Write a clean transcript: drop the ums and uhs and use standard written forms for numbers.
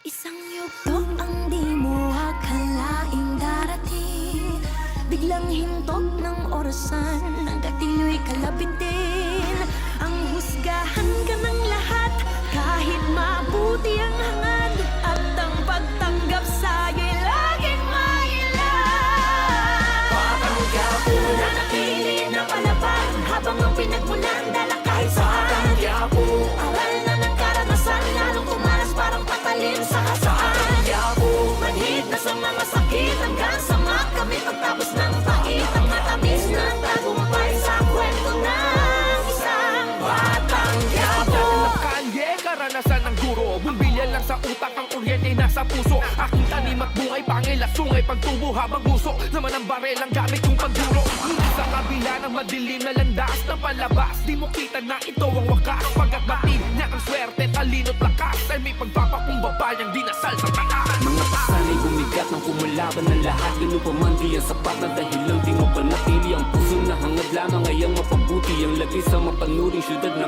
Isang yugto ang di mo akalaing darating, biglang hintok ng orasan, hanggat iyo'y kalabitin. Ang husgahan ka ng lahat, kahit mabuti ang hangad, at ang pagtanggap sa'yo'y laging mailan. Patanggap mo na nakilin na palaban, habang ang pinagmulan dala kahit saan. Patanggap mo aral na ng karanasan, lalong kumalas parang patalim sa kasaan. Patanggap mo manhid na sa mga sakit, hanggang sa makamit pagtapos ng pait, ang matamis na tagumpay sa kwento ng isang patanggap mo. Kanye, karanasan ng guro, bumbilya lang sa utak, ang kuryente nasa puso. Aking tanim at bungay, pangil at sungay, pagtubo habang gusto naman ang barel ang gamit kong pagduro. Ngunit sa kabila ng madilim na landas ng palabas, di mo kita na ito ang wakas. Pagkat batid niya ang swerte, talino't lakas, ay may pagpapakumbaba niyang dinasal sa taas. Mga pasanay bumigat ng kumalaban ng lahat, ganun pa man di ang sapat na dahilan, di mo panatili ang puso na hangad lamang ay ang mapabuti, ang lagay sa mapanuring syudad ng